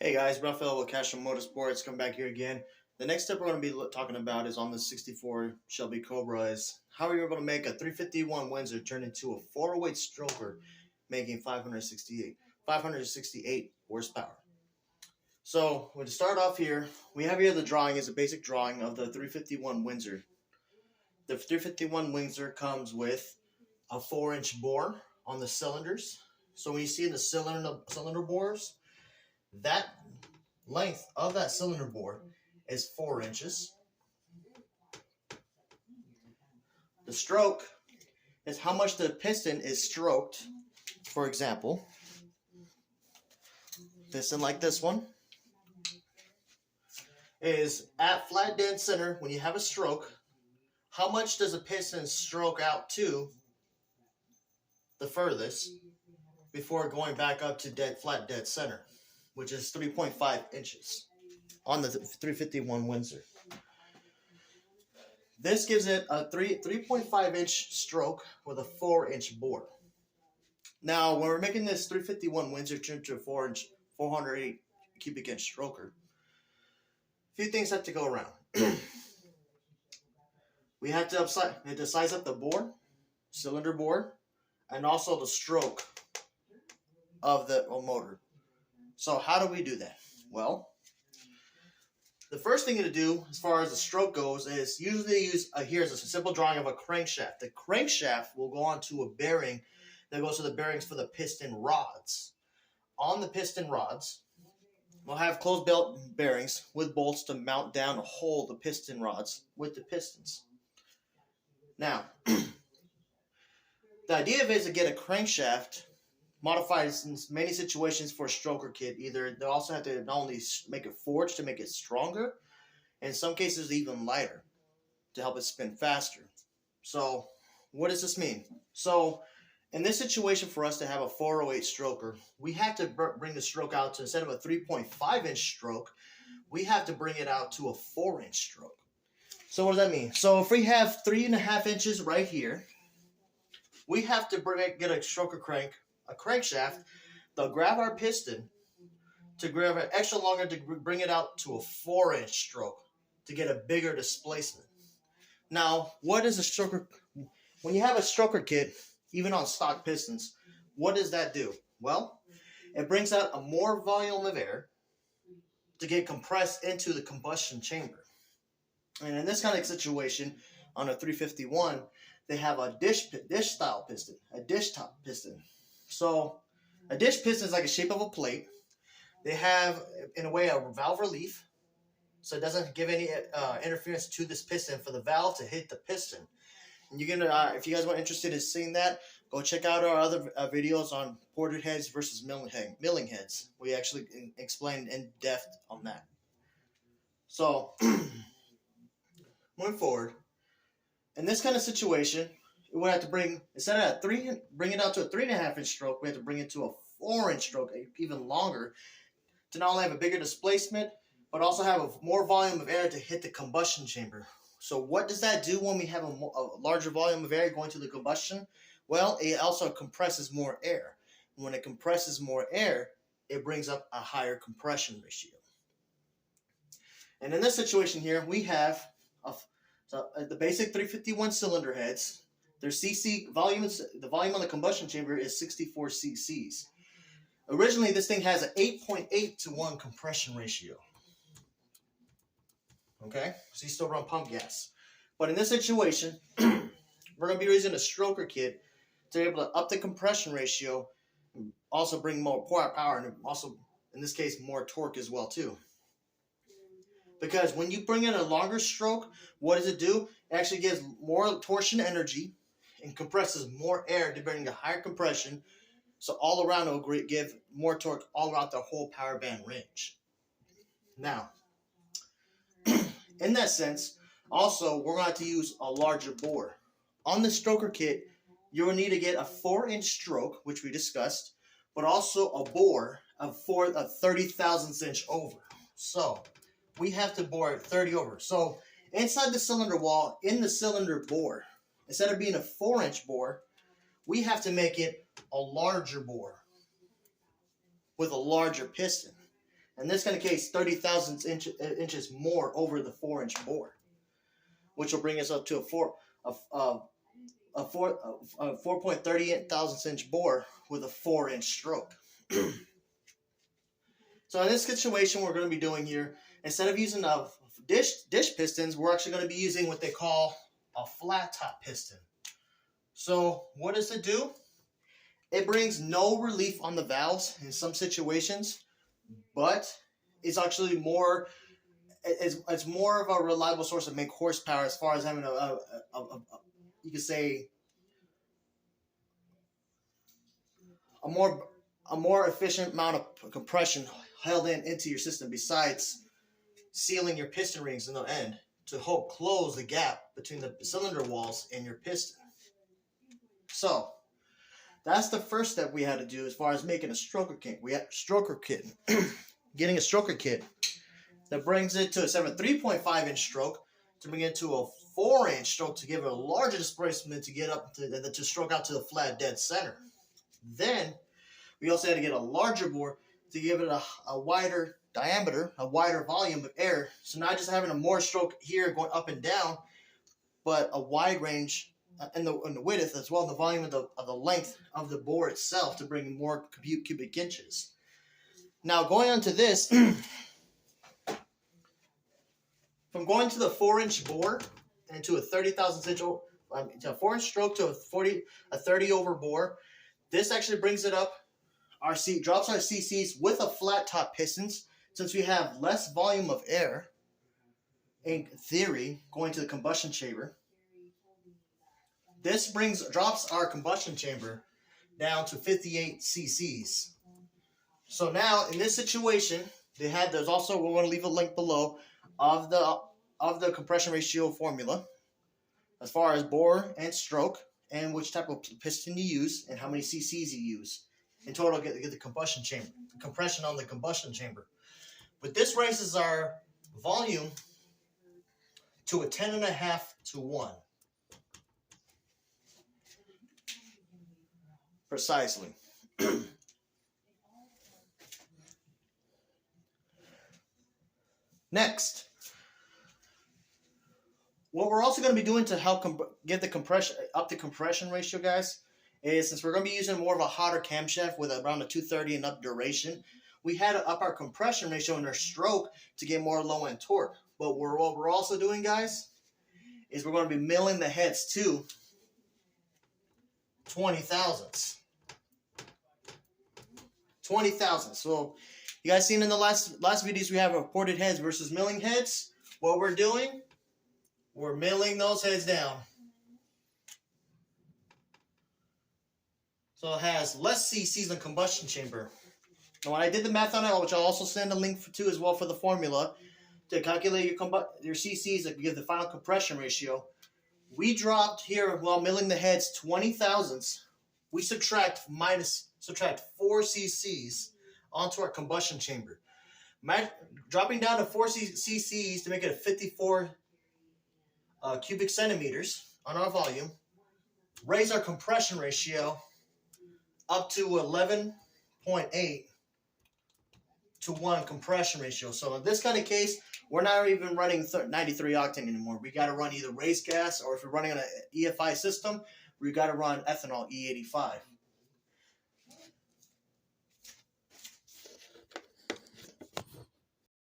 Hey guys, Raphael with Cash and Motorsports. Come back here again. The next step we're going to be talking about is on the 64 Shelby Cobra is how are you able to make a 351 Windsor turn into a 408 stroker, making 568 horsepower. So, to start off here, we have here the drawing is a basic drawing of the 351 Windsor. The 351 Windsor comes with a 4-inch bore on the cylinders. So when you see the cylinder bores, that length of that cylinder bore is 4 inches. The stroke is how much the piston is stroked. For example, piston like this one is at flat dead center. When you have a stroke, how much does a piston stroke out to the furthest before going back up to flat dead center, which is 3.5 inches on the 351 Windsor. This gives it a 3.5 inch stroke with a 4-inch bore. Now, when we're making this 351 Windsor turn to a 4-inch, 408 cubic inch stroker, a few things have to go around. We have to size up the bore, cylinder bore, and also the stroke of the motor. So how do we do that? Well, the first thing to do as far as the stroke goes is usually here's a simple drawing of a crankshaft. The crankshaft will go onto a bearing that goes to the bearings for the piston rods. On the piston rods, we'll have closed belt bearings with bolts to mount down and hold the piston rods with the pistons. Now, the idea is to get a crankshaft modified in many situations for a stroker kit. Either they also have to not only make it forged to make it stronger, in some cases even lighter to help it spin faster. So what does this mean? So in this situation, for us to have a 408 stroker, we have to bring the stroke out to, instead of a 3.5 inch stroke, we have to bring it out to a 4-inch stroke. So what does that mean? So if we have 3.5 inches right here, we have to get a stroker crank, a crankshaft, they'll grab our piston to grab it extra longer to bring it out to a 4-inch stroke to get a bigger displacement. Now, what is a stroker? When you have a stroker kit, even on stock pistons, what does that do? Well, it brings out a more volume of air to get compressed into the combustion chamber. And in this kind of situation, on a 351, they have a dish style piston, a dish top piston. So a dish piston is like a shape of a plate. They have, in a way, a valve relief, so it doesn't give any interference to this piston for the valve to hit the piston. And you can, if you guys are interested in seeing that, go check out our other videos on ported heads versus milling heads. We actually explain in depth on that. So moving forward, in this kind of situation, we have to instead of bring it out to a 3.5 inch stroke, we have to bring it to a 4-inch stroke, even longer, to not only have a bigger displacement, but also have a more volume of air to hit the combustion chamber. So what does that do when we have a larger volume of air going to the combustion? Well, it also compresses more air. When it compresses more air, it brings up a higher compression ratio. And in this situation here, we have the basic 351 cylinder heads. Their cc volume, the volume on the combustion chamber is 64 cc's. Originally, this thing has an 8.8 to 1 compression ratio. Okay, so you still run pump gas. But in this situation, we're going to be using a stroker kit to be able to up the compression ratio, and also bring more power, and also, in this case, more torque as well too. Because when you bring in a longer stroke, what does it do? It actually gives more torsion energy and compresses more air to bring a higher compression. So all around it will give more torque all around the whole power band range. Now, in that sense, also we're going to have to use a larger bore. On the stroker kit, you will need to get a 4-inch stroke, which we discussed, but also a bore of 30 thousandths inch over. So we have to bore it 30 over. So inside the cylinder wall, in the cylinder bore, instead of being a 4-inch bore, we have to make it a larger bore with a larger piston. In this kind of case, 30 thousandths inches more over the 4-inch bore, which will bring us up to a 4.38 thousandths inch bore with a 4-inch stroke. So in this situation, we're going to be doing here, instead of using a dish pistons, we're actually going to be using what they call a flat top piston. So what does it do? It brings no relief on the valves in some situations, but it's actually more. It's more of a reliable source of make horsepower as far as having you could say a more efficient amount of compression held into your system, besides sealing your piston rings in the end to help close the gap between the cylinder walls and your piston. So that's the first step we had to do as far as making a stroker kit. We had stroker kit, getting a stroker kit that brings it to a 3.5 inch stroke to bring it to a 4-inch stroke to give it a larger displacement to get up to stroke out to the flat dead center. Then we also had to get a larger bore to give it a wider diameter, a wider volume of air. So not just having a more stroke here going up and down, but a wide range in the width as well as the volume of the length of the bore itself to bring more cubic inches. Now going on to this, from going to the 4-inch bore and to a 30 thousandths inch, to a 4-inch stroke to a 30 over bore, this actually brings it up. Drops our CCs with a flat top pistons, since we have less volume of air, in theory, going to the combustion chamber. This drops our combustion chamber down to 58 cc's. So now in this situation, there's also, we're going to leave a link below of the compression ratio formula as far as bore and stroke and which type of piston you use and how many cc's you use. In total, get the combustion chamber, the compression on the combustion chamber. But this raises our volume to a 10.5 to 1. Precisely. Next, what we're also going to be doing to help get the compression ratio, guys, is since we're going to be using more of a hotter camshaft with around a 230 and up duration, we had to up our compression ratio in our stroke to get more low end torque. But what we're also doing, guys, is we're going to be milling the heads to 20 thousandths. 20 thousandths. So you guys seen in the last videos we have reported heads versus milling heads. What we're doing, we're milling those heads down. So it has less cc's than combustion chamber. Now when I did the math on it, which I'll also send a link to as well for the formula to calculate your cc's that give the final compression ratio, we dropped here while milling the heads 20 thousandths. We subtract 4 cc's onto our combustion chamber. Dropping down to 4 cc's to make it a 54 cubic centimeters on our volume, raise our compression ratio up to 11.8 to 1 compression ratio. So in this kind of case, we're not even running 93 octane anymore. We got to run either race gas, or if we're running on an EFI system, we got to run ethanol E85.